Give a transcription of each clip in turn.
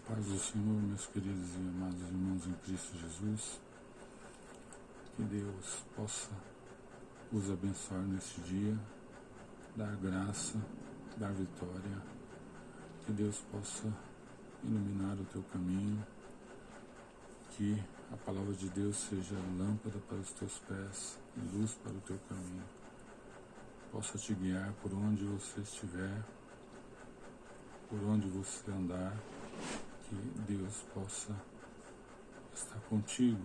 Paz do Senhor, meus queridos e amados irmãos em Cristo Jesus, que Deus possa os abençoar neste dia, dar graça, dar vitória, que Deus possa iluminar o teu caminho, que a palavra de Deus seja lâmpada para os teus pés e luz para o teu caminho, possa te guiar por onde você estiver, por onde você andar, que Deus possa estar contigo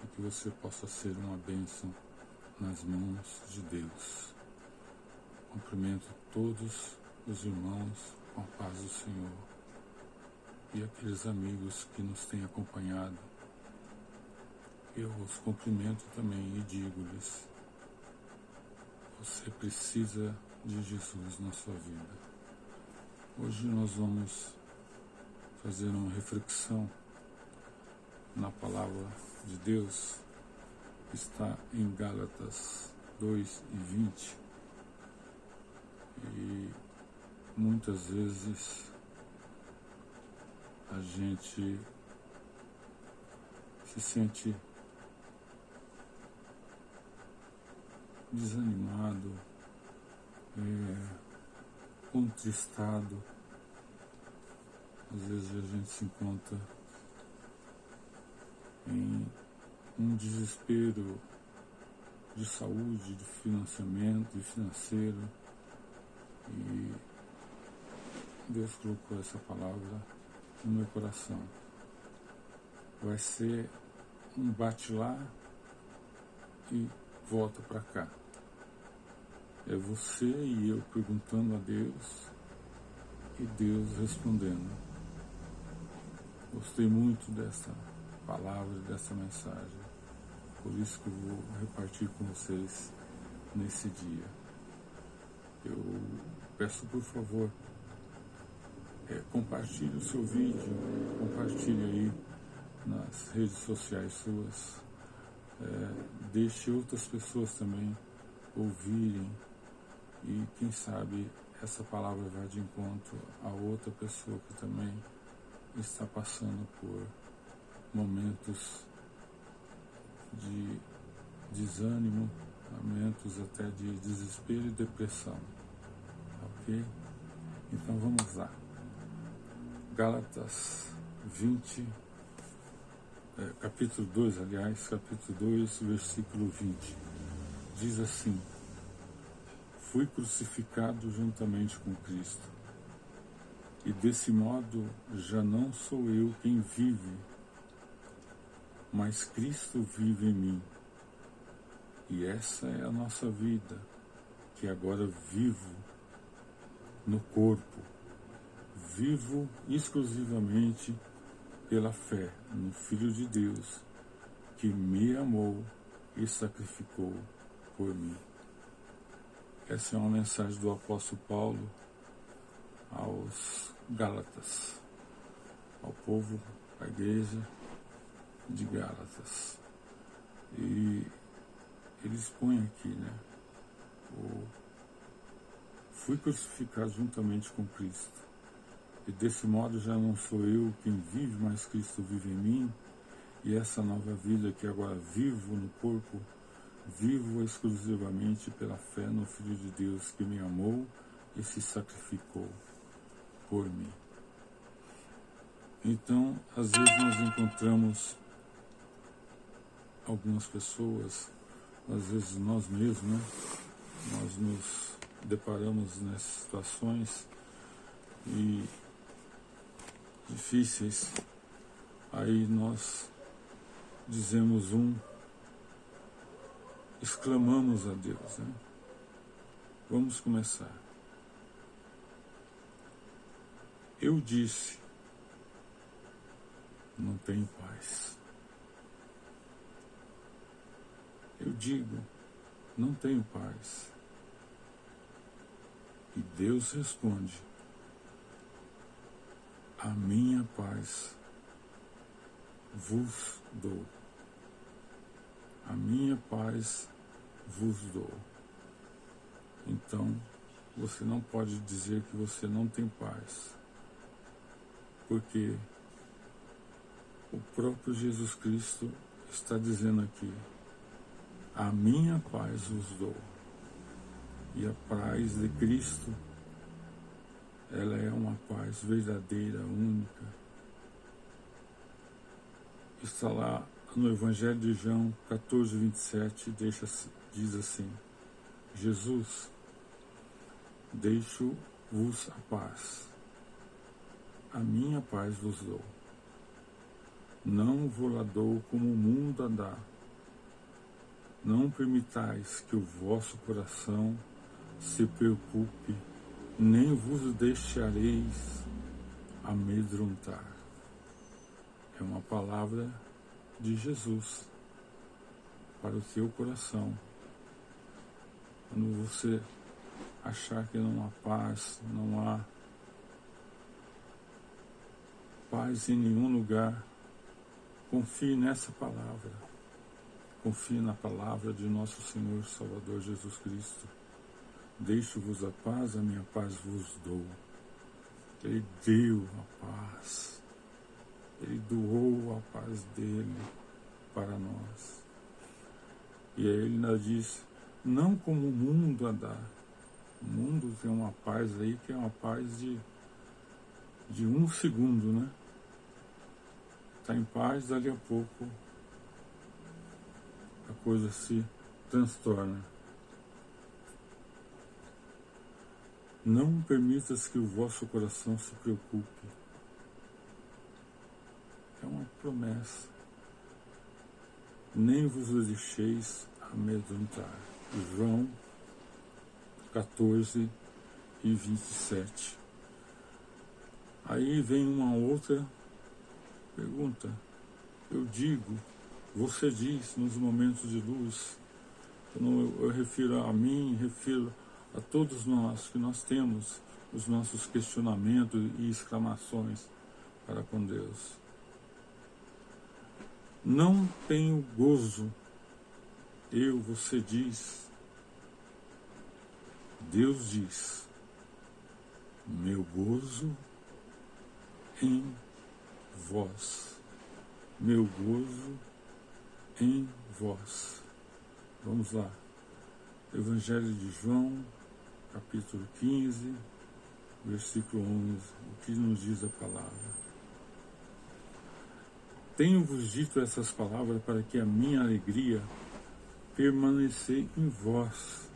e que você possa ser uma bênção nas mãos de Deus. Cumprimento todos os irmãos com a paz do Senhor e aqueles amigos que nos têm acompanhado. Eu os cumprimento também e digo-lhes: você precisa de Jesus na sua vida. Hoje nós vamos fazer uma reflexão na palavra de Deus, que está em Gálatas 2:20. E muitas vezes a gente se sente desanimado, contristado. Às vezes a gente se encontra em um desespero de saúde, de financiamento, de financeiro. E Deus colocou essa palavra no meu coração. Vai ser um bate lá e volta para cá. É você e eu perguntando a Deus e Deus respondendo. Gostei muito dessa palavra, dessa mensagem. Por isso que eu vou repartir com vocês nesse dia. Eu peço, por favor, compartilhe o seu vídeo, compartilhe aí nas redes sociais suas, deixe outras pessoas também ouvirem e quem sabe essa palavra vai de encontro a outra pessoa que também está passando por momentos de desânimo, momentos até de desespero e depressão, ok? Então vamos lá. Gálatas 20, capítulo 2, capítulo 2, versículo 20, diz assim: fui crucificado juntamente com Cristo, e desse modo já não sou eu quem vive, mas Cristo vive em mim. E essa é a nossa vida, que agora vivo no corpo. Vivo exclusivamente pela fé no Filho de Deus, que me amou e sacrificou por mim. Essa é uma mensagem do apóstolo Paulo aos Gálatas, ao povo, à igreja de Gálatas. E ele expõe aqui, fui crucificado juntamente com Cristo, e desse modo já não sou eu quem vive, mas Cristo vive em mim, e essa nova vida que agora vivo no corpo, vivo exclusivamente pela fé no Filho de Deus, que me amou e se sacrificou por mim. Então, às vezes nós encontramos algumas pessoas, às vezes nós mesmos, nós nos deparamos nessas situações e difíceis, aí nós dizemos exclamamos a Deus, Vamos começar. Eu disse, não tenho paz. Eu digo, não tenho paz. E Deus responde, a minha paz vos dou. A minha paz vos dou. Então, você não pode dizer que você não tem paz, porque O próprio Jesus Cristo está dizendo aqui: a minha paz vos dou. E a paz de Cristo, ela é uma paz verdadeira, única. Está lá no Evangelho de João 14, 27, diz assim: Jesus, deixo-vos a paz. A minha paz vos dou. Não vos la dou como o mundo a dá. Não permitais que o vosso coração se preocupe, nem vos deixareis amedrontar. É uma palavra de Jesus para o teu coração. Quando você achar que não há paz, não há paz em nenhum lugar, confie nessa palavra. Confie na palavra de nosso Senhor e Salvador Jesus Cristo. Deixo-vos a minha paz vos dou. Ele deu a paz. Ele doou a paz dele para nós. E aí ele ainda diz, não como o mundo a dá. O mundo tem uma paz aí que é uma paz de um segundo, né? Está em paz, dali a pouco a coisa se transtorna. Não permitas que o vosso coração se preocupe. É uma promessa. Nem vos deixeis amedrontar. João 14 e 27. Aí vem uma outra pergunta. Eu digo, você diz nos momentos de luz, eu refiro a mim, refiro a todos nós, que nós temos os nossos questionamentos e exclamações para com Deus. Não tenho gozo, você diz. Deus diz, meu gozo em vós. Meu gozo em vós. Vamos lá. Evangelho de João, capítulo 15, versículo 11. O que nos diz a palavra? Tenho-vos dito essas palavras para que a minha alegria permaneça em vós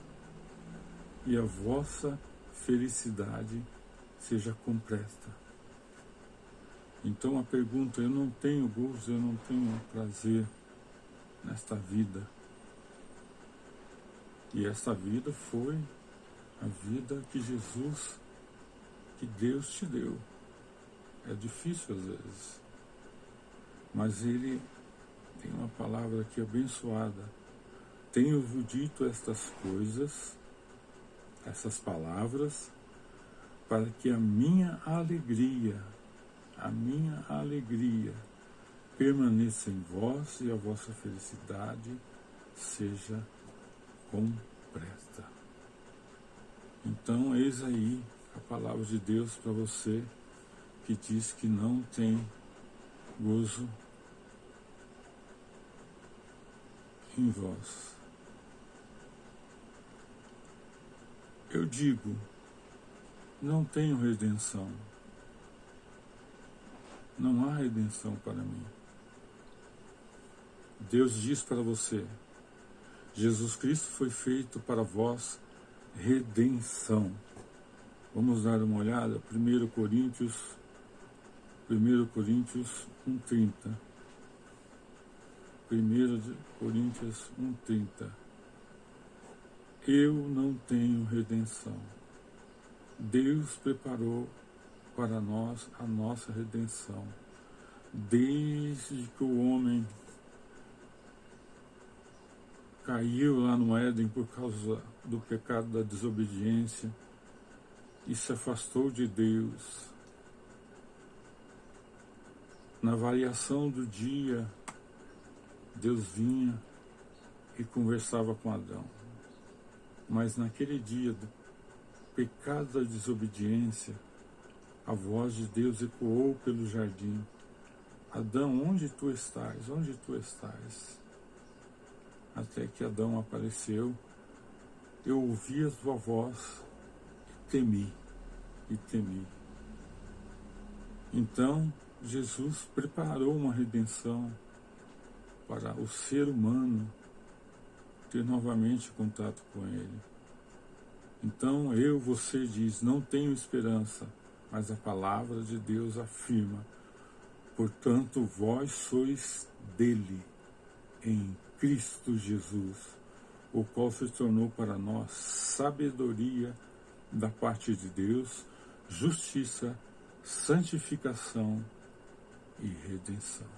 e a vossa felicidade seja completa. Então a pergunta, eu não tenho gozo, eu não tenho prazer nesta vida. E essa vida foi a vida que Jesus, que Deus te deu. É difícil às vezes, mas Ele tem uma palavra aqui abençoada. Tenho-vos dito estas coisas, essas palavras, para que a minha alegria permaneça em vós e a vossa felicidade seja completa. Então, eis aí a palavra de Deus para você que diz que não tem gozo em vós. Eu digo, não tenho redenção. Não há redenção para mim. Deus diz para você, Jesus Cristo foi feito para vós redenção. Vamos dar uma olhada, 1 Coríntios 1:30. 1 Coríntios 1:30. Eu não tenho redenção. Deus preparou para nós a nossa redenção. Desde que o homem caiu lá no Éden por causa do pecado da desobediência e se afastou de Deus, na variação do dia, Deus vinha e conversava com Adão. Mas naquele dia do pecado da desobediência, a voz de Deus ecoou pelo jardim. Adão, onde tu estás? Onde tu estás? Até que Adão apareceu, eu ouvi a tua voz e temi, e temi. Então, Jesus preparou uma redenção para o ser humano ter novamente contato com Ele. Então, você diz, não tenho esperança, mas a palavra de Deus afirma, portanto, vós sois dele, em Cristo Jesus, o qual se tornou para nós sabedoria da parte de Deus, justiça, santificação e redenção.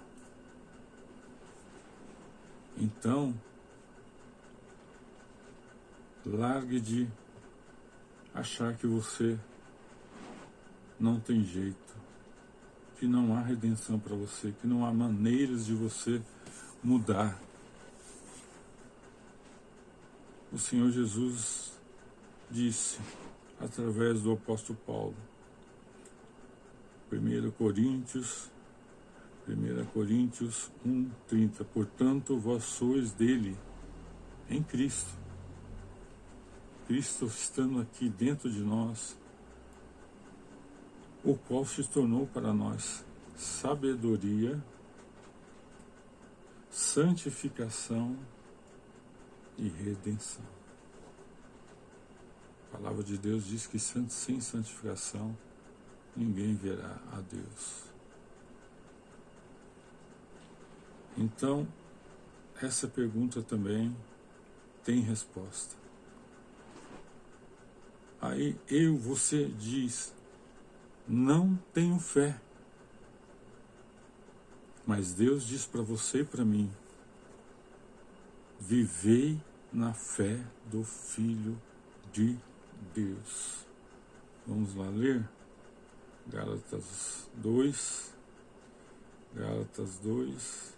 Então, largue de achar que você não tem jeito, que não há redenção para você, que não há maneiras de você mudar. O Senhor Jesus disse, através do apóstolo Paulo, 1 Coríntios 1:30, portanto, vós sois dele, em Cristo. Cristo estando aqui dentro de nós, o qual se tornou para nós sabedoria, santificação e redenção. A palavra de Deus diz que sem santificação ninguém verá a Deus. Então, essa pergunta também tem resposta. Aí você diz, não tenho fé. Mas Deus diz para você e para mim, vivei na fé do Filho de Deus. Vamos lá ler? Gálatas 2. Gálatas 2.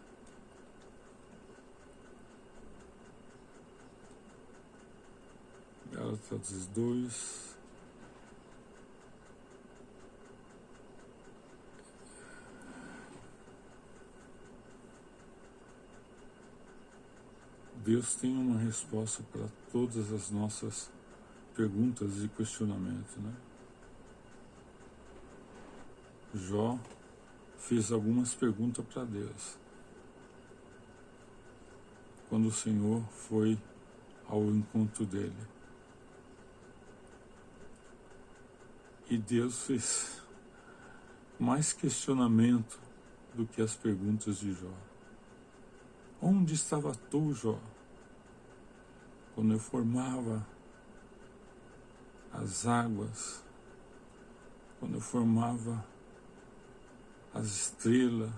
Deus tem uma resposta para todas as nossas perguntas e questionamentos, né? Jó fez algumas perguntas para Deus. Quando o Senhor foi ao encontro dele. E Deus fez mais questionamento do que as perguntas de Jó. Onde estava tu, Jó? Quando eu formava as águas, quando eu formava as estrelas,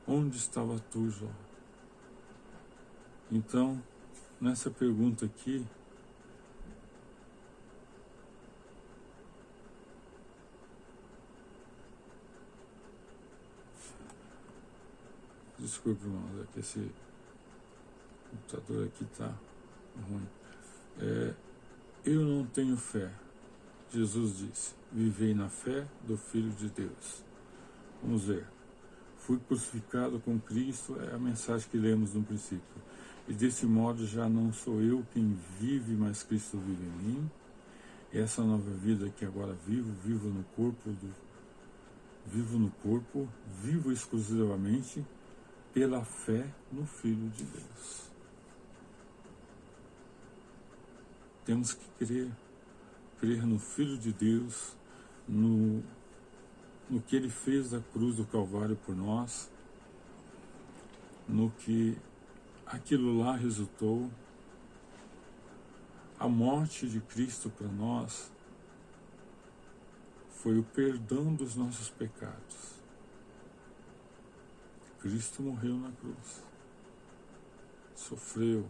onde estava tu, Jó? Então, nessa pergunta aqui, desculpe, irmãos, é que esse computador aqui está ruim. Eu não tenho fé. Jesus disse, vivei na fé do Filho de Deus. Vamos ver. Fui crucificado com Cristo, é a mensagem que lemos no princípio. E desse modo já não sou eu quem vive, mas Cristo vive em mim. E essa nova vida que agora vivo no corpo, vivo exclusivamente pela fé no Filho de Deus. Temos que crer no Filho de Deus, no que Ele fez da cruz do Calvário por nós, no que aquilo lá resultou, a morte de Cristo para nós foi o perdão dos nossos pecados. Cristo morreu na cruz, sofreu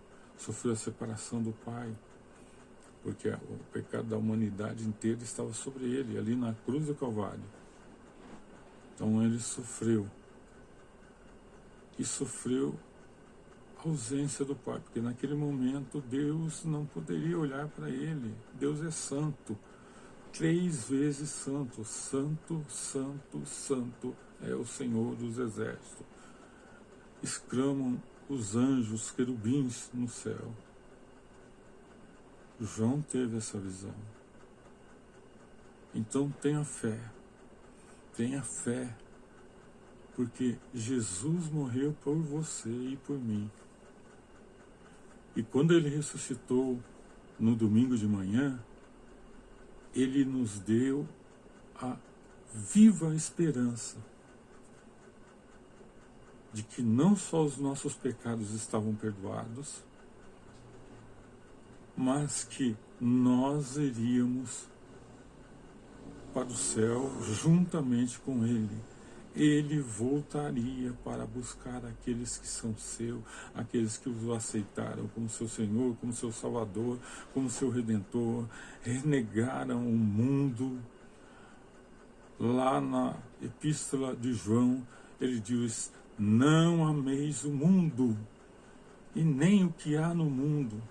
a separação do Pai, porque o pecado da humanidade inteira estava sobre ele, ali na cruz do Calvário. Então ele sofreu, e sofreu a ausência do Pai, porque naquele momento Deus não poderia olhar para ele. Deus é santo, 3 vezes santo, santo, santo, santo é o Senhor dos exércitos. Exclamam os anjos, querubins no céu. João teve essa visão. Então tenha fé, porque Jesus morreu por você e por mim. E quando ele ressuscitou no domingo de manhã, ele nos deu a viva esperança de que não só os nossos pecados estavam perdoados, mas que nós iríamos para o céu juntamente com ele. Ele voltaria para buscar aqueles que são seus, aqueles que o aceitaram como seu Senhor, como seu Salvador, como seu Redentor, renegaram o mundo. Lá na Epístola de João, ele diz: não ameis o mundo, e nem o que há no mundo.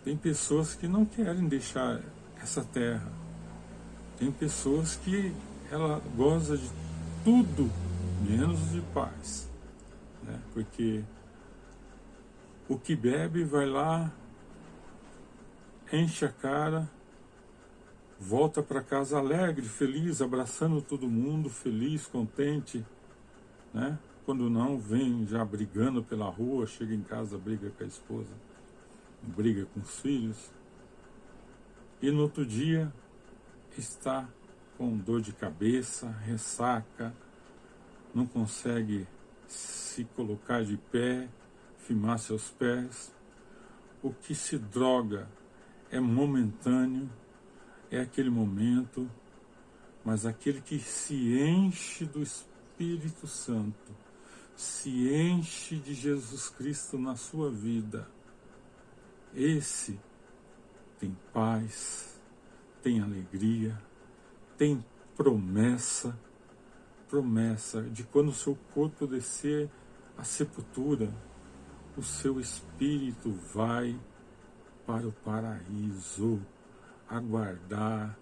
Tem pessoas que não querem deixar essa terra. Tem pessoas que ela goza de tudo menos de paz, né? Porque o que bebe vai lá, enche a cara, volta para casa alegre, feliz, abraçando todo mundo, feliz, contente, né? Quando não, vem já brigando pela rua, chega em casa, briga com a esposa, briga com os filhos, e no outro dia está com dor de cabeça, ressaca, não consegue se colocar de pé, firmar seus pés. O que se droga é momentâneo, é aquele momento, mas aquele que se enche do Espírito Santo, se enche de Jesus Cristo na sua vida, esse tem paz, tem alegria, tem promessa de quando o seu corpo descer à sepultura, o seu espírito vai para o paraíso, aguardar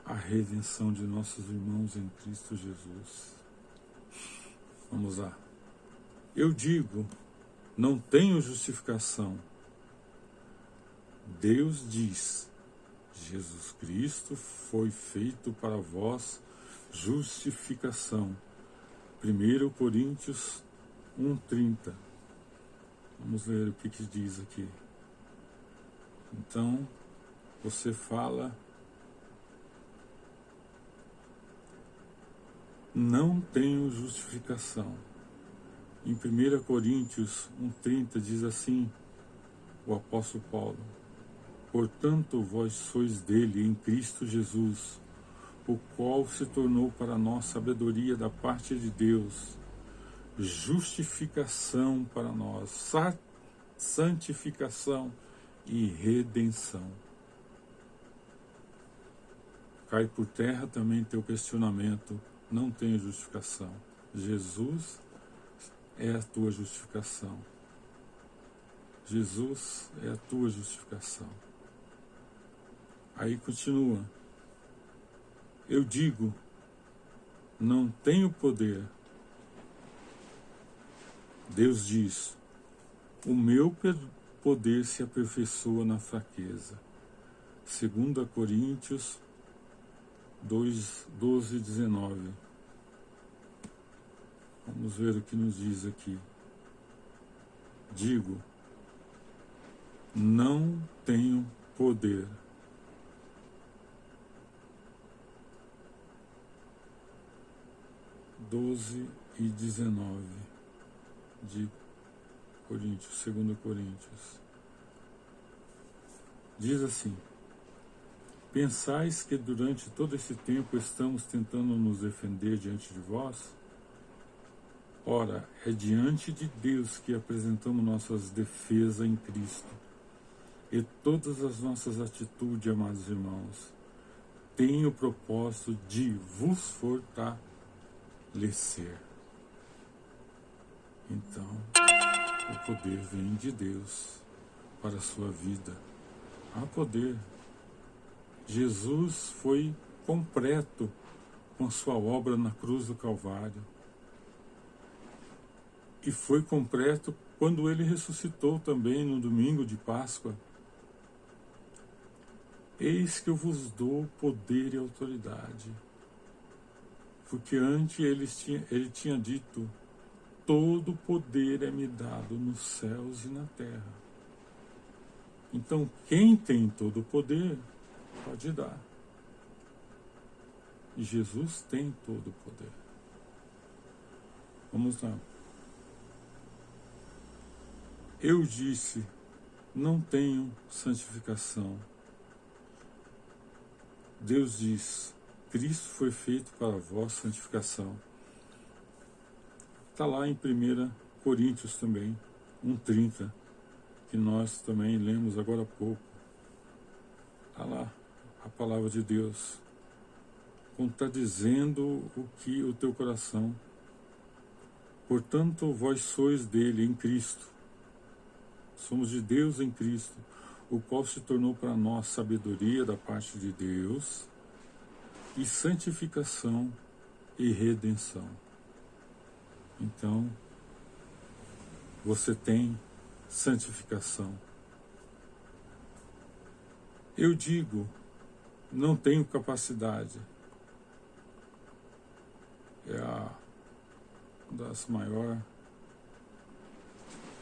a redenção de nossos irmãos em Cristo Jesus. Vamos lá. Eu digo, não tenho justificação. Deus diz, Jesus Cristo foi feito para vós justificação. 1 Coríntios 1:30. Vamos ler o que diz aqui. Então, você fala, não tenho justificação. Em 1 Coríntios 1:30 diz assim, o apóstolo Paulo: portanto, vós sois dele em Cristo Jesus, o qual se tornou para nós sabedoria da parte de Deus, justificação para nós, santificação e redenção. Cai por terra também teu questionamento, não tenho justificação. Jesus é a tua justificação. Jesus é a tua justificação. Aí continua. Eu digo, não tenho poder. Deus diz, o meu poder se aperfeiçoa na fraqueza. 2 Coríntios 2:12-19. Vamos ver o que nos diz aqui. Digo, não tenho poder. (12 e 19) de Coríntios, 2 Coríntios. Diz assim: pensais que durante todo esse tempo estamos tentando nos defender diante de vós? Ora, é diante de Deus que apresentamos nossas defesas em Cristo. E todas as nossas atitudes, amados irmãos, têm o propósito de vos fortalecer. Então, o poder vem de Deus para a sua vida. Há poder. Jesus foi completo com a sua obra na cruz do Calvário. E foi completo quando ele ressuscitou também no domingo de Páscoa. Eis que eu vos dou poder e autoridade. Porque antes ele tinha dito, todo poder é me dado nos céus e na terra. Então, quem tem todo o poder, pode dar. E Jesus tem todo o poder. Vamos lá. Eu disse, não tenho santificação. Deus diz, Cristo foi feito para a vossa santificação. Está lá em 1 Coríntios também, 1:30, que nós também lemos agora há pouco. Está lá a palavra de Deus, contradizendo o que o teu coração. Portanto, vós sois dele em Cristo. Somos de Deus em Cristo, o qual se tornou para nós sabedoria da parte de Deus e santificação e redenção. Então, você tem santificação. Eu digo, não tenho capacidade. É a das maiores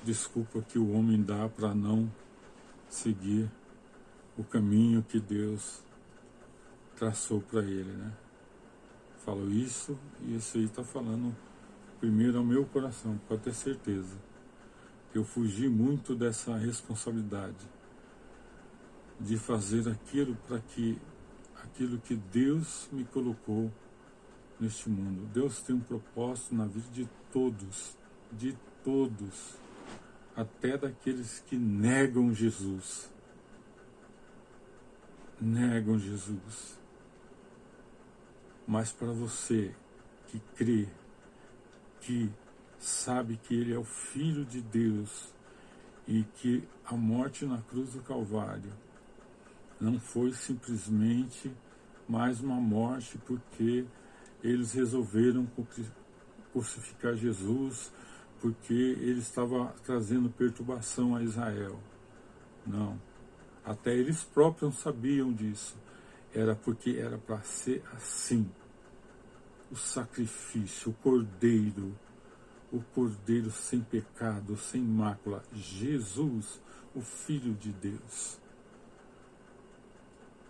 desculpas que o homem dá para não seguir o caminho que Deus traçou para ele, né? Falo isso e isso aí está falando primeiro ao meu coração, pode ter certeza. Eu fugi muito dessa responsabilidade de fazer aquilo que Deus me colocou neste mundo. Deus tem um propósito na vida de todos, até daqueles que negam Jesus. Negam Jesus. Mas para você que crê, que sabe que Ele é o Filho de Deus e que a morte na cruz do Calvário não foi simplesmente mais uma morte porque eles resolveram crucificar Jesus porque ele estava trazendo perturbação a Israel. Não. Até eles próprios sabiam disso. Era porque era para ser assim. O sacrifício, o cordeiro sem pecado, sem mácula, Jesus, o Filho de Deus.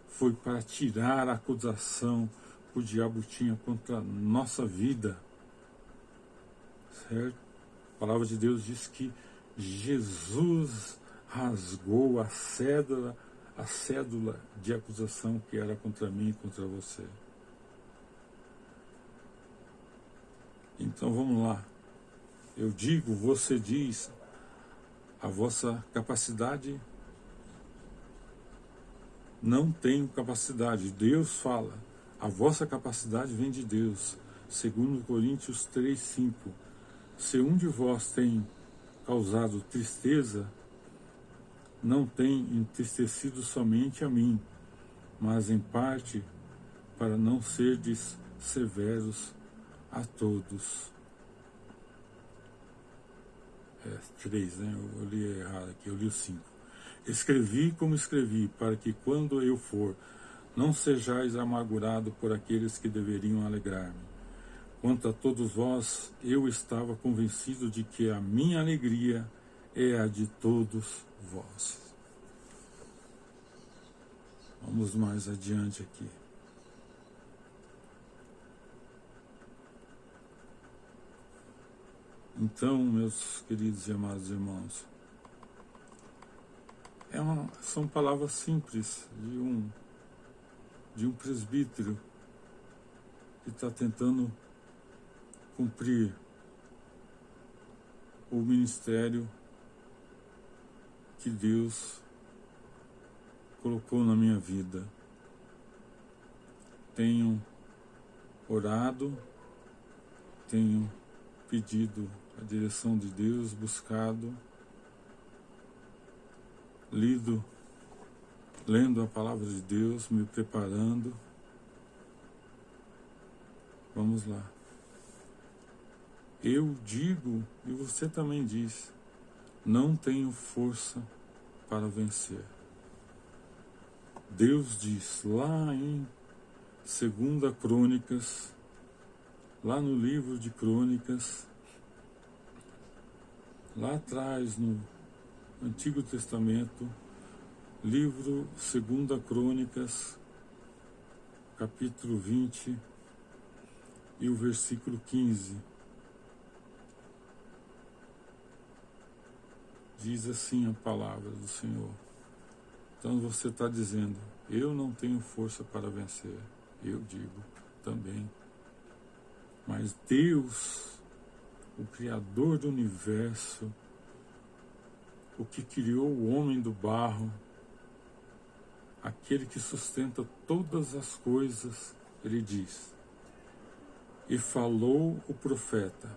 Foi para tirar a acusação que o diabo tinha contra a nossa vida. Certo? A palavra de Deus diz que Jesus rasgou a cédula de acusação que era contra mim e contra você. Então vamos lá. Eu digo, você diz, a vossa capacidade, não tenho capacidade. Deus fala, a vossa capacidade vem de Deus. 2 Coríntios 3:5. Se um de vós tem causado tristeza, não tem entristecido somente a mim, mas em parte para não serdes severos a todos. 3, né? Eu li errado aqui, eu li o 5. Escrevi como escrevi, para que quando eu for, não sejais amargurado por aqueles que deveriam alegrar-me. Quanto a todos vós, eu estava convencido de que a minha alegria é a de todos vós. Vamos mais adiante aqui. Então, meus queridos e amados irmãos, são palavras simples de um presbítero que está tentando cumprir o ministério que Deus colocou na minha vida. Tenho orado, tenho pedido a direção de Deus, buscado, lendo a palavra de Deus, me preparando Vamos lá. Eu digo, e você também diz, não tenho força para vencer. Deus diz lá em 2 Crônicas, lá no livro de Crônicas, lá atrás no Antigo Testamento, livro 2 Crônicas, capítulo 20 e o versículo 15. Diz assim a palavra do Senhor. Então você está dizendo, eu não tenho força para vencer. Eu digo também. Mas Deus, o Criador do universo, o que criou o homem do barro, aquele que sustenta todas as coisas, ele diz, e falou o profeta,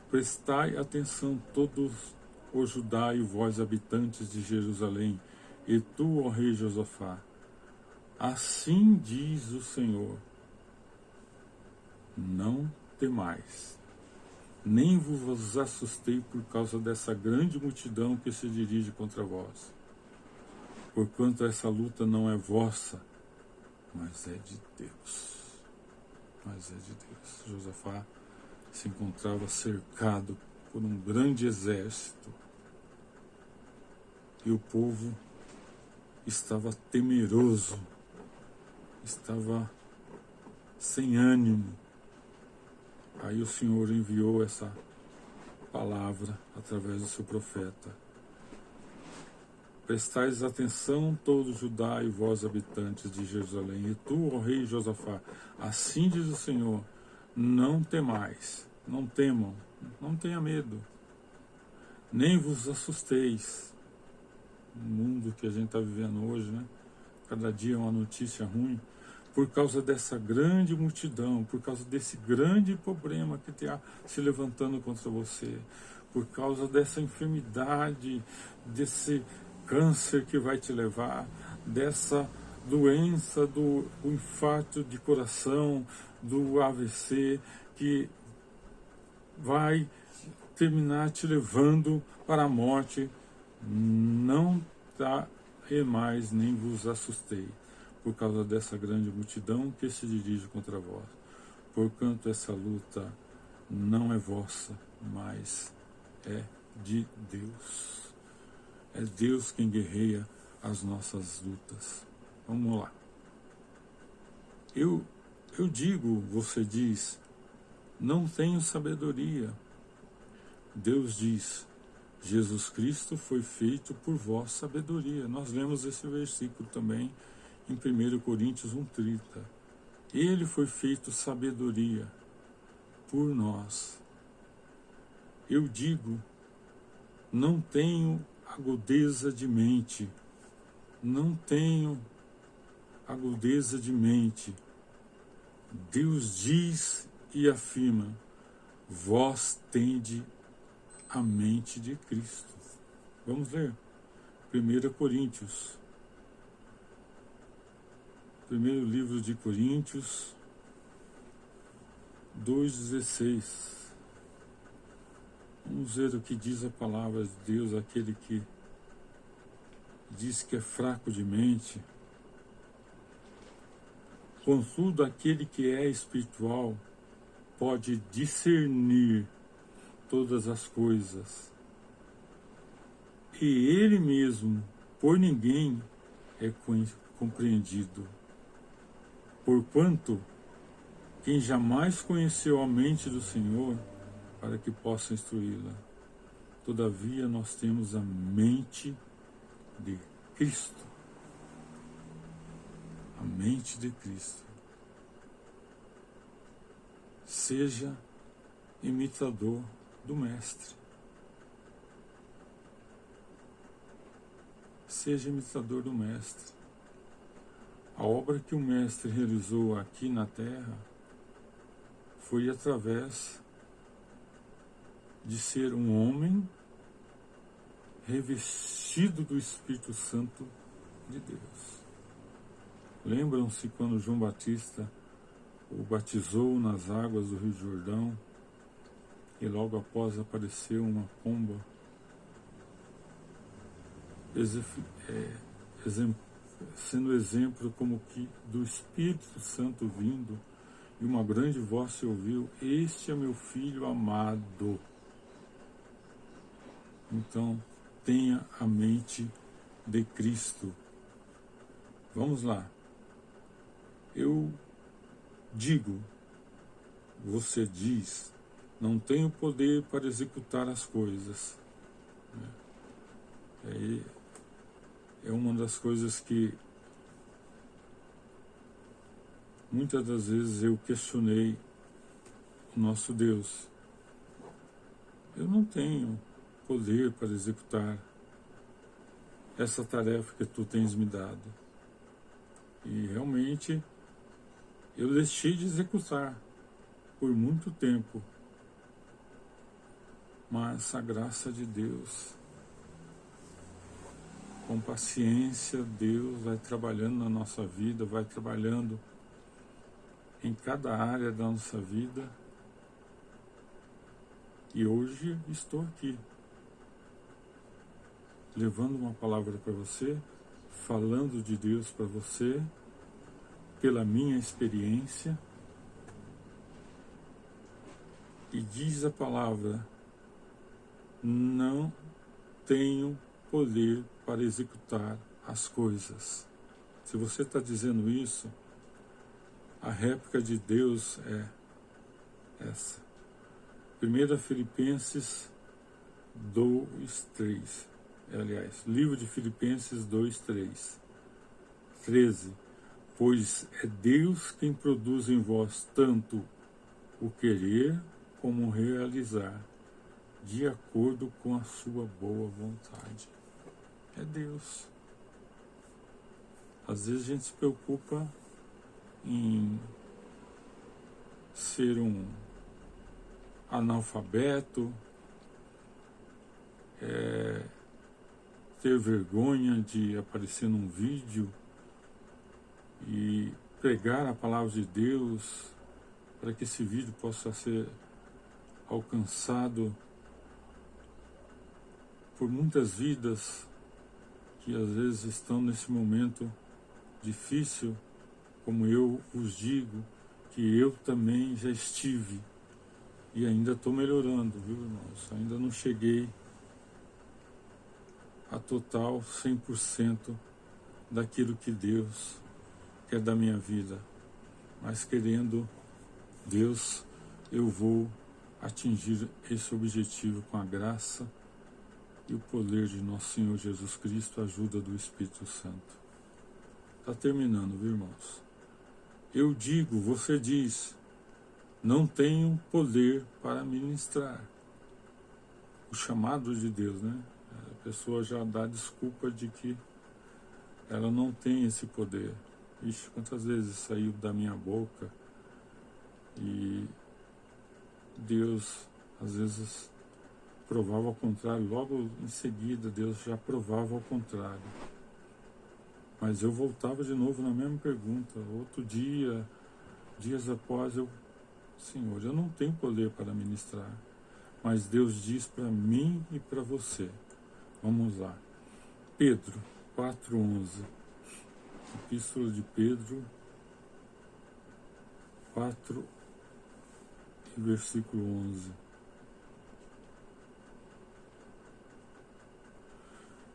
prestai atenção todos o Judá e vós habitantes de Jerusalém, e tu, ó rei Josafá, assim diz o Senhor, não temais, nem vos assustei por causa dessa grande multidão que se dirige contra vós, porquanto essa luta não é vossa, mas é de Deus. Mas é de Deus. Josafá se encontrava cercado por um grande exército e o povo estava temeroso, estava sem ânimo. Aí o Senhor enviou essa palavra através do seu profeta. Prestais atenção todo Judá e vós habitantes de Jerusalém, e tu, ó rei Josafá, assim diz o Senhor, não temais, não temam, não tenha medo, nem vos assusteis. No mundo que a gente está vivendo hoje, né? Cada dia é uma notícia ruim, por causa dessa grande multidão, por causa desse grande problema que está se levantando contra você, por causa dessa enfermidade, desse câncer que vai te levar, dessa doença do infarto de coração, do AVC, que vai terminar te levando para a morte. Não mais nem vos assustei, por causa dessa grande multidão que se dirige contra vós. Porquanto essa luta não é vossa, mas é de Deus. É Deus quem guerreia as nossas lutas. Vamos lá. Eu digo, você diz, não tenho sabedoria. Deus diz, Jesus Cristo foi feito por vós sabedoria. Nós lemos esse versículo também em 1 Coríntios 1,30. Ele foi feito sabedoria por nós. Eu digo, não tenho agudeza de mente, não tenho agudeza de mente. Deus diz e afirma, vós tende a mente de Cristo. Vamos ler 1 Coríntios, primeiro livro de Coríntios 2,16. Vamos ver o que diz a palavra de Deus, aquele que diz que é fraco de mente. Contudo, aquele que é espiritual pode discernir todas as coisas, e ele mesmo, por ninguém, é compreendido. Porquanto, quem jamais conheceu a mente do Senhor, para que possa instruí-la. Todavia, nós temos a mente de Cristo. A mente de Cristo. Seja imitador do Mestre. Seja imitador do Mestre. A obra que o Mestre realizou aqui na Terra foi através de ser um homem revestido do Espírito Santo de Deus. Lembram-se quando João Batista o batizou nas águas do Rio Jordão, e logo após apareceu uma pomba, sendo exemplo como que do Espírito Santo vindo, e uma grande voz se ouviu: este é meu filho amado. Então, tenha a mente de Cristo. Vamos lá. Eu digo, você diz, não tenho poder para executar as coisas. É uma das coisas que muitas das vezes eu questionei o nosso Deus. Eu não tenho poder para executar essa tarefa que tu tens me dado. E realmente eu deixei de executar por muito tempo. Mas a graça de Deus, com paciência, Deus vai trabalhando na nossa vida, vai trabalhando em cada área da nossa vida. E hoje estou aqui, levando uma palavra para você, falando de Deus para você, pela minha experiência. E diz a palavra: não tenho poder para executar as coisas. Se você está dizendo isso, a réplica de Deus é essa. 1 Filipenses 2:3. Aliás, livro de Filipenses 2:3. 13. Pois é Deus quem produz em vós tanto o querer como o realizar, de acordo com a sua boa vontade. É Deus. Às vezes a gente se preocupa em ser um analfabeto, ter vergonha de aparecer num vídeo e pregar a palavra de Deus para que esse vídeo possa ser alcançado por muitas vidas que às vezes estão nesse momento difícil, como eu os digo, que eu também já estive e ainda estou melhorando, viu, irmãos? Ainda não cheguei a total 100% daquilo que Deus quer da minha vida, mas querendo Deus, eu vou atingir esse objetivo com a graça e o poder de nosso Senhor Jesus Cristo, a ajuda do Espírito Santo. Está terminando, viu, irmãos? Eu digo, você diz, não tenho poder para ministrar. O chamado de Deus, né? A pessoa já dá desculpa de que ela não tem esse poder. Ixi, quantas vezes saiu da minha boca e Deus, às vezes, provava ao contrário, logo em seguida Deus já provava ao contrário. Mas eu voltava de novo na mesma pergunta, outro dia, dias após, Senhor, eu não tenho poder para ministrar, mas Deus diz para mim e para você. Vamos lá. Pedro 4:11. Epístola de Pedro 4, versículo 11.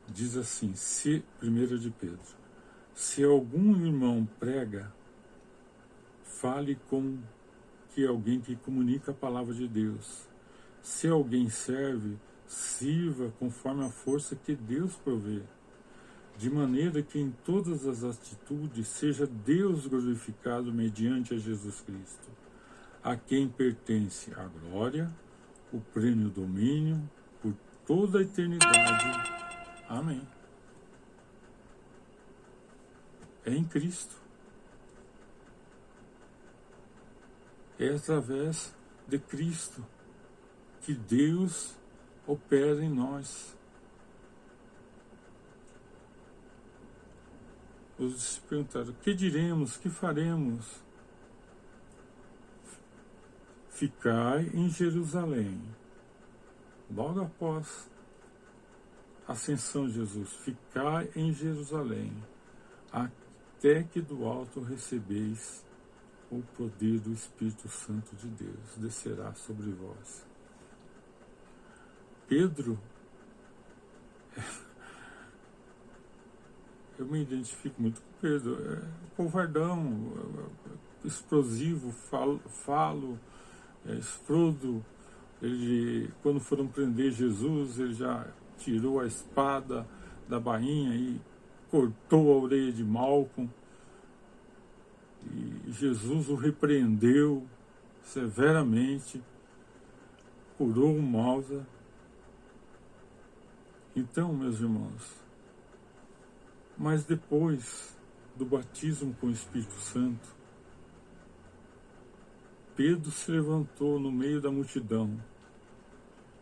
Diz assim, 1 de Pedro: se algum irmão prega, fale como que alguém que comunica a palavra de Deus. Se alguém serve, sirva conforme a força que Deus provê, de maneira que em todas as atitudes seja Deus glorificado mediante a Jesus Cristo, a quem pertence a glória, o pleno domínio, por toda a eternidade. Amém. É em Cristo. É através de Cristo que Deus opera em nós. Os se perguntaram, o que diremos, o que faremos? ficai em Jerusalém. Logo após a ascensão de Jesus, ficai em Jerusalém, até que do alto recebeis o poder do Espírito Santo de Deus, descerá sobre vós. Pedro, eu me identifico muito com Pedro, covardão, explosivo, explodo. Ele, quando foram prender Jesus, ele já tirou a espada da bainha e cortou a orelha de Malco. E Jesus o repreendeu severamente, curou o Malza. Então, meus irmãos, mas depois do batismo com o Espírito Santo, Pedro se levantou no meio da multidão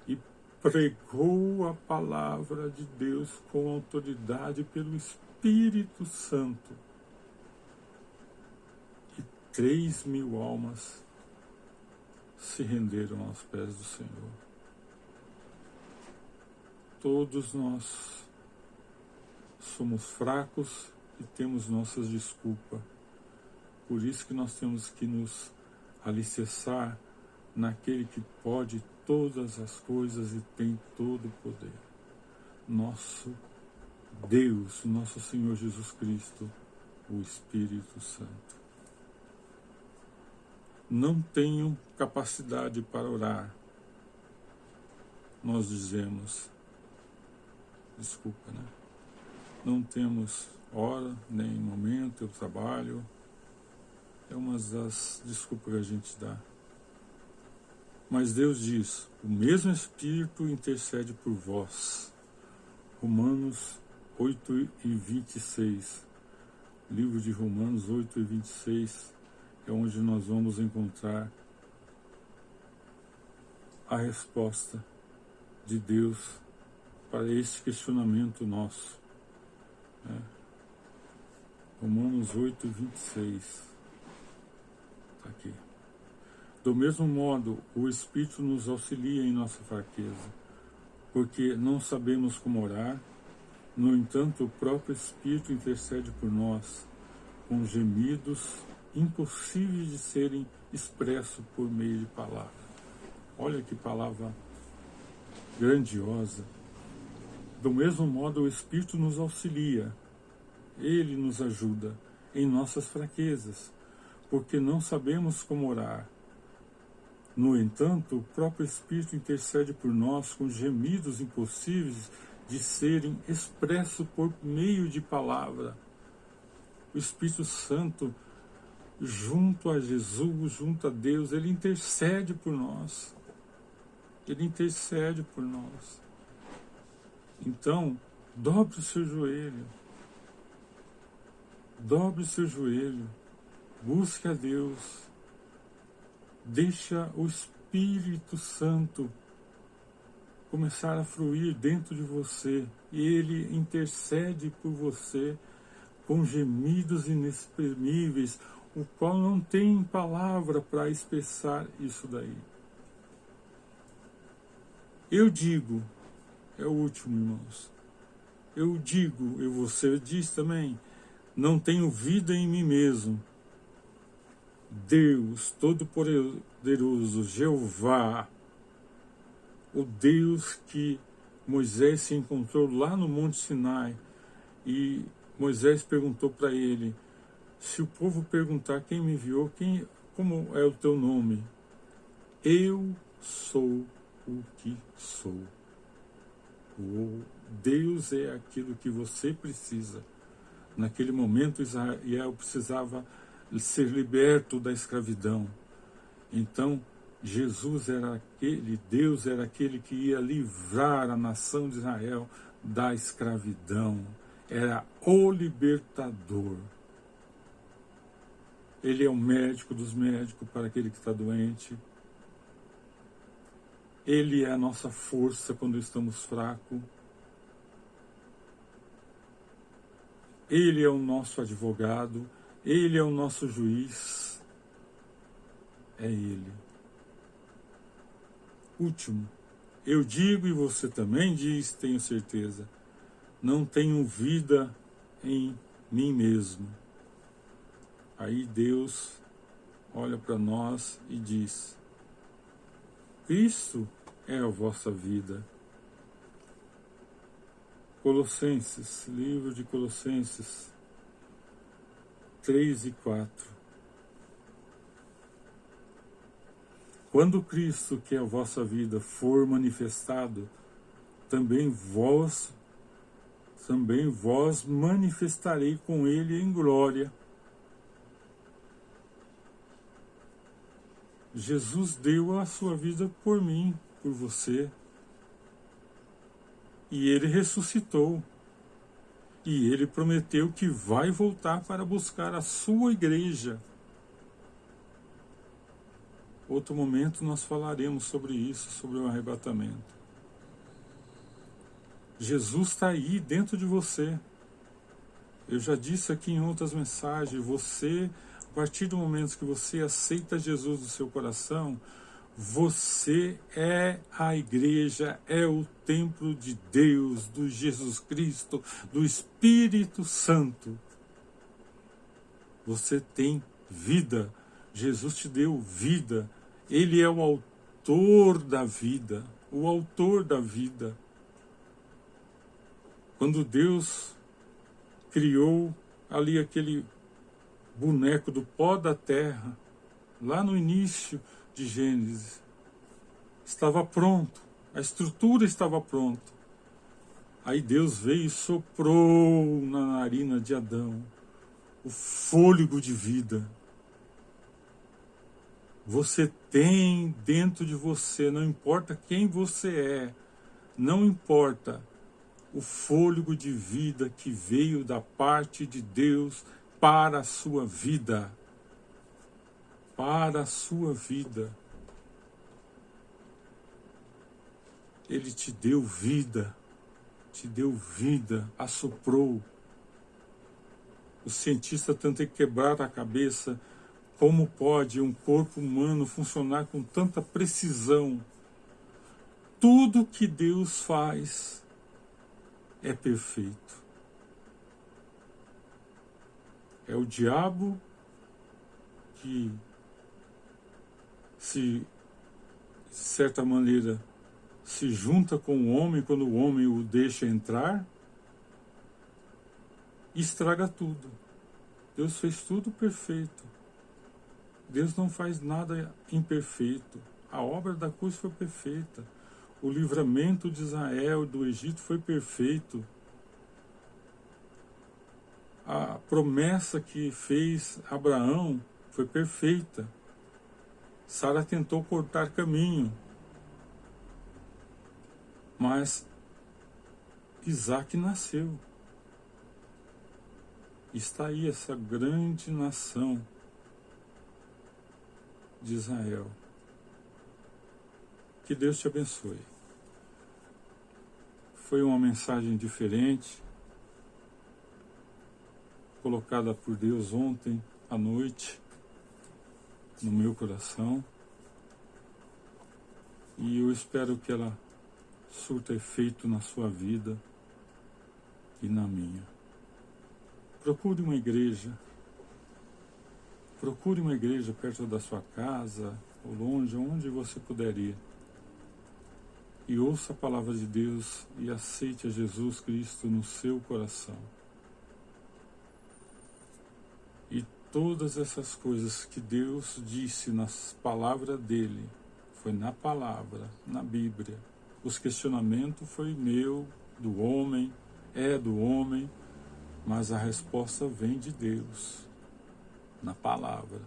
e pregou a palavra de Deus com autoridade pelo Espírito Santo. E 3.000 almas se renderam aos pés do Senhor. Todos nós somos fracos e temos nossas desculpas. Por isso que nós temos que nos alicerçar naquele que pode todas as coisas e tem todo o poder. Nosso Deus, nosso Senhor Jesus Cristo, o Espírito Santo. Não tenho capacidade para orar. Nós dizemos, desculpa, né? Não temos hora, nem momento, eu trabalho. É uma das desculpas que a gente dá. Mas Deus diz, o mesmo Espírito intercede por vós. Romanos 8:26. Livro de Romanos 8:26 é onde nós vamos encontrar a resposta de Deus para esse questionamento nosso. Romanos 8:26. Está aqui. Do mesmo modo, o Espírito nos auxilia em nossa fraqueza, porque não sabemos como orar. No entanto, o próprio Espírito intercede por nós, com gemidos impossíveis de serem expressos por meio de palavra. Olha que palavra grandiosa. Do mesmo modo, o Espírito nos auxilia. Ele nos ajuda em nossas fraquezas, porque não sabemos como orar. No entanto, o próprio Espírito intercede por nós com gemidos impossíveis de serem expressos por meio de palavra. O Espírito Santo, junto a Jesus, junto a Deus, ele intercede por nós. Ele intercede por nós. Então, dobre o seu joelho. Dobre o seu joelho. Busque a Deus. Deixa o Espírito Santo começar a fluir dentro de você. E ele intercede por você com gemidos inexprimíveis, o qual não tem palavra para expressar isso daí. Eu digo, é o último, irmãos. Eu digo, e você diz também, não tenho vida em mim mesmo. Deus Todo-Poderoso, Jeová, o Deus que Moisés se encontrou lá no Monte Sinai, e Moisés perguntou para ele, se o povo perguntar quem me enviou, como é o teu nome? Eu sou o que sou. O Deus é aquilo que você precisa. Naquele momento Israel precisava ser liberto da escravidão. Então Jesus era aquele, Deus era aquele que ia livrar a nação de Israel da escravidão. Era o libertador. Ele é o médico dos médicos para aquele que está doente. Ele é a nossa força quando estamos fracos. Ele é o nosso advogado. Ele é o nosso juiz. É Ele. último. Eu digo e você também diz, tenho certeza, não tenho vida em mim mesmo. Aí Deus olha para nós e diz: Cristo é a vossa vida. Colossenses, livro de Colossenses 3 e 4. Quando Cristo, que é a vossa vida, for manifestado, também vós manifestarei com ele em glória. Jesus deu a sua vida por mim, por você. E ele ressuscitou. E ele prometeu que vai voltar para buscar a sua igreja. Outro momento nós falaremos sobre isso, sobre o arrebatamento. Jesus está aí dentro de você. Eu já disse aqui em outras mensagens, você, a partir do momento que você aceita Jesus no seu coração, você é a igreja, é o templo de Deus, do Jesus Cristo, do Espírito Santo. Você tem vida. Jesus te deu vida. Ele é o autor da vida. O autor da vida. Quando Deus criou ali aquele boneco do pó da terra, lá no início de Gênesis, estava pronto, a estrutura estava pronta. Aí Deus veio e soprou na narina de Adão o fôlego de vida. Você tem dentro de você, não importa quem você é, não importa, o fôlego de vida que veio da parte de Deus para a sua vida. Para a sua vida. Ele te deu vida, assoprou. O cientista tenta quebrar a cabeça. Como pode um corpo humano funcionar com tanta precisão? Tudo que Deus faz é perfeito. É o diabo que, de certa maneira, se junta com o homem quando o homem o deixa entrar e estraga tudo. Deus fez tudo perfeito. Deus não faz nada imperfeito. A obra da cruz foi perfeita. O livramento de Israel do Egito foi perfeito. A promessa que fez Abraão foi perfeita. Sara tentou cortar caminho, mas Isaac nasceu. Está aí essa grande nação de Israel. Que Deus te abençoe. Foi uma mensagem diferente, colocada por Deus ontem à noite no meu coração, e eu espero que ela surta efeito na sua vida e na minha. Procure uma igreja perto da sua casa ou longe, onde você puder ir, e ouça a palavra de Deus e aceite a Jesus Cristo no seu coração. E todas essas coisas que Deus disse nas palavras dele, foi na palavra, na Bíblia. Os questionamentos foi meu, do homem, é do homem, mas a resposta vem de Deus, na palavra.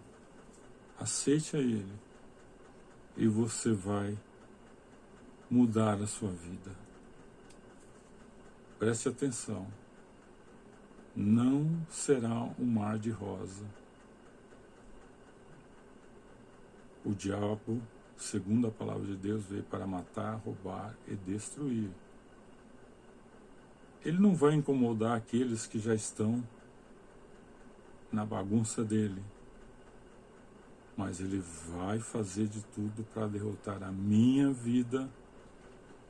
Aceite a Ele e você vai mudar a sua vida. Preste atenção. Não será um mar de rosa. O diabo, segundo a palavra de Deus, veio para matar, roubar e destruir. Ele não vai incomodar aqueles que já estão na bagunça dele, mas Ele vai fazer de tudo para derrotar a minha vida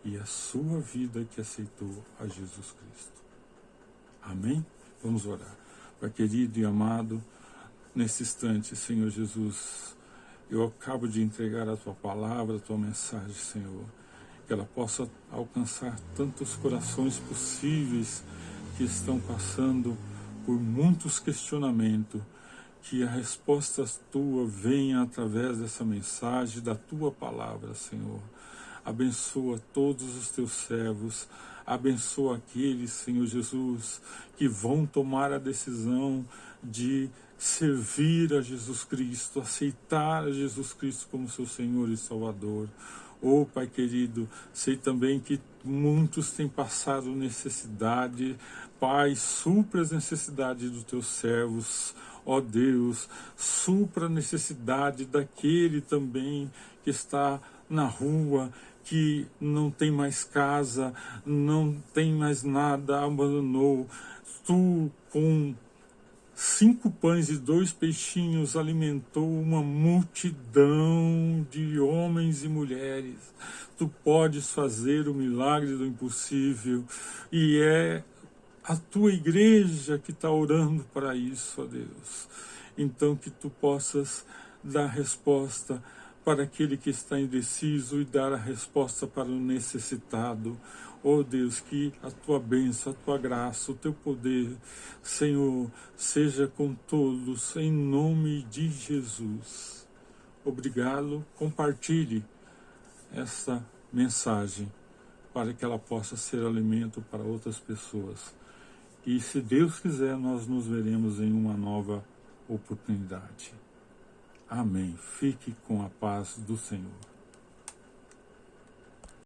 e a sua vida que aceitou a Jesus Cristo. Amém? Vamos orar. Pai querido e amado, nesse instante, Senhor Jesus, eu acabo de entregar a Tua palavra, a Tua mensagem, Senhor, que ela possa alcançar tantos corações possíveis que estão passando por muitos questionamentos, que a resposta Tua venha através dessa mensagem, da Tua palavra, Senhor. Abençoa todos os Teus servos, abençoa aqueles, Senhor Jesus, que vão tomar a decisão de servir a Jesus Cristo, aceitar a Jesus Cristo como seu Senhor e Salvador. Oh, Pai querido, sei também que muitos têm passado necessidade. Pai, supra as necessidades dos teus servos. Ó Deus, supra a necessidade daquele também que está na rua, que não tem mais casa, não tem mais nada, abandonou. Tu, com 5 pães e 2 peixinhos, alimentou uma multidão de homens e mulheres. Tu podes fazer o milagre do impossível, e é a tua igreja que está orando para isso, ó Deus. Então que tu possas dar resposta para aquele que está indeciso e dar a resposta para o necessitado. Oh Deus, que a tua bênção, a tua graça, o teu poder, Senhor, seja com todos, em nome de Jesus. Obrigado, compartilhe essa mensagem para que ela possa ser alimento para outras pessoas. E se Deus quiser, nós nos veremos em uma nova oportunidade. Amém. Fique com a paz do Senhor.